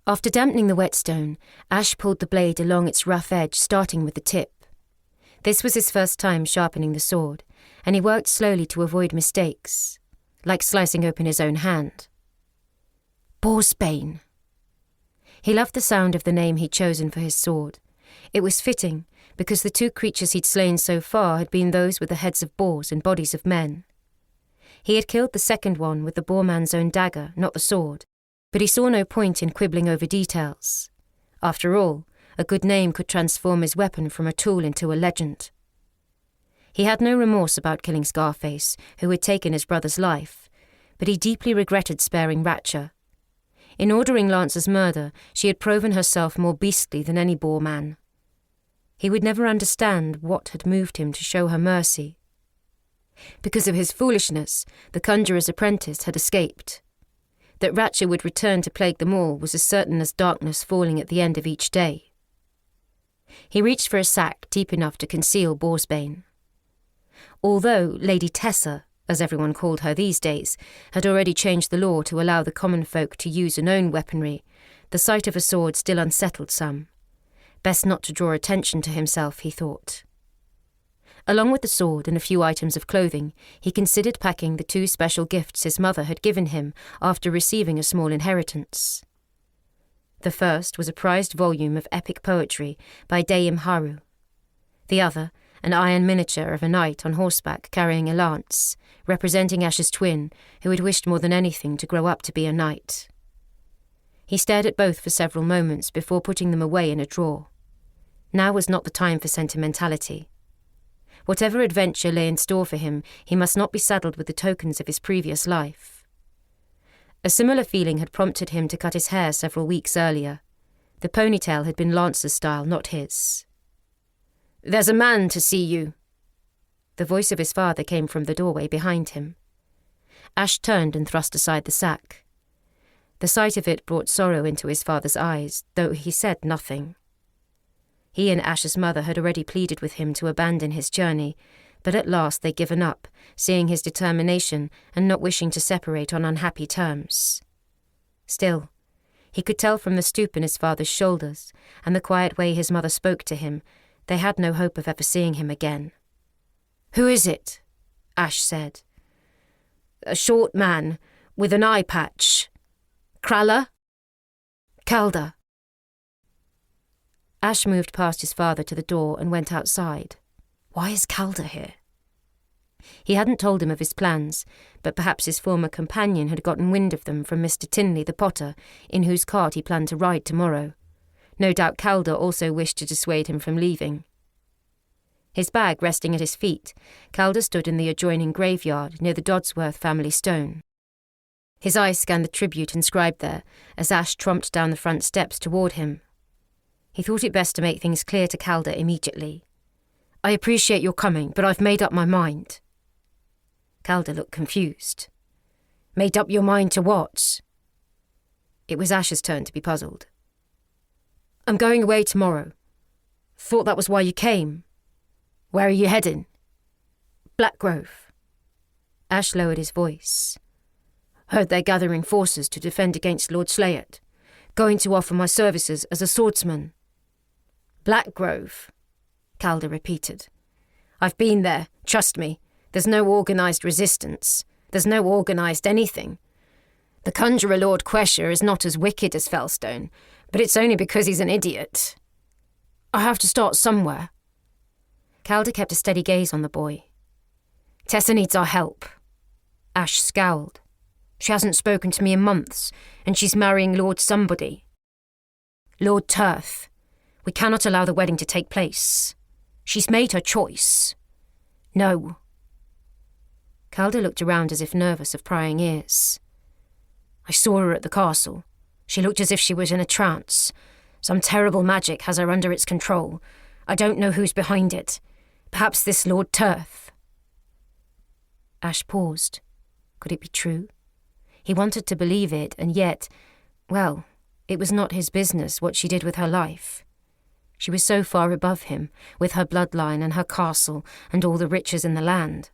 After dampening the whetstone, Ash pulled the blade along its rough edge, starting with the tip. This was his first time sharpening the sword, and he worked slowly to avoid mistakes, like slicing open his own hand. Boar's Bane. He loved the sound of the name he'd chosen for his sword. It was fitting, because the two creatures he'd slain so far had been those with the heads of boars and bodies of men. He had killed the second one with the boarman's own dagger, not the sword, but he saw no point in quibbling over details. After all, a good name could transform his weapon from a tool into a legend. He had no remorse about killing Scarface, who had taken his brother's life, but he deeply regretted sparing Ratcha. In ordering Lance's murder, she had proven herself more beastly than any boar man. He would never understand what had moved him to show her mercy. Because of his foolishness, the conjurer's apprentice had escaped. That Ratcha would return to plague them all was as certain as darkness falling at the end of each day. He reached for a sack deep enough to conceal Boar's Bane. Although Lady Tessa, as everyone called her these days, had already changed the law to allow the common folk to use and own weaponry, the sight of a sword still unsettled some. Best not to draw attention to himself, he thought. Along with the sword and a few items of clothing, he considered packing the 2 special gifts his mother had given him after receiving a small inheritance. The first was a prized volume of epic poetry by Dame Haru. The other, an iron miniature of a knight on horseback carrying a lance, representing Ash's twin, who had wished more than anything to grow up to be a knight. He stared at both for several moments before putting them away in a drawer. Now was not the time for sentimentality. Whatever adventure lay in store for him, he must not be saddled with the tokens of his previous life. A similar feeling had prompted him to cut his hair several weeks earlier. The ponytail had been Lance's style, not his. "There's a man to see you." The voice of his father came from the doorway behind him. Ash turned and thrust aside the sack. The sight of it brought sorrow into his father's eyes, though he said nothing. He and Ash's mother had already pleaded with him to abandon his journey, but at last they'd given up, seeing his determination and not wishing to separate on unhappy terms. Still, he could tell from the stoop in his father's shoulders and the quiet way his mother spoke to him, they had no hope of ever seeing him again. "Who is it?" Ash said. "A short man, with an eye patch. Kralla?" "Calder." Ash moved past his father to the door and went outside. Why is Calder here? He hadn't told him of his plans, but perhaps his former companion had gotten wind of them from Mr. Tinley the potter, in whose cart he planned to ride tomorrow. No doubt Calder also wished to dissuade him from leaving. His bag resting at his feet, Calder stood in the adjoining graveyard near the Dodsworth family stone. His eyes scanned the tribute inscribed there as Ash tromped down the front steps toward him. He thought it best to make things clear to Calder immediately. "I appreciate your coming, but I've made up my mind." Calder looked confused. "Made up your mind to what?" It was Ash's turn to be puzzled. "I'm going away tomorrow. Thought that was why you came. Where are you heading?" "Blackgrove." Ash lowered his voice. "Heard they're gathering forces to defend against Lord Slayett. Going to offer my services as a swordsman." "Blackgrove," Calder repeated. "I've been there, trust me. There's no organised resistance. There's no organised anything. The conjurer Lord Quesher is not as wicked as Fellstone, but it's only because he's an idiot. I have to start somewhere." Calder kept a steady gaze on the boy. "Tessa needs our help." Ash scowled. "She hasn't spoken to me in months, and she's marrying Lord somebody. Lord Turth. We cannot allow the wedding to take place. She's made her choice. No." Calder looked around as if nervous of prying ears. "I saw her at the castle. She looked as if she was in a trance. Some terrible magic has her under its control. I don't know who's behind it. Perhaps this Lord Turth." Ash paused. Could it be true? He wanted to believe it, and yet, well, it was not his business what she did with her life. She was so far above him, with her bloodline and her castle and all the riches in the land.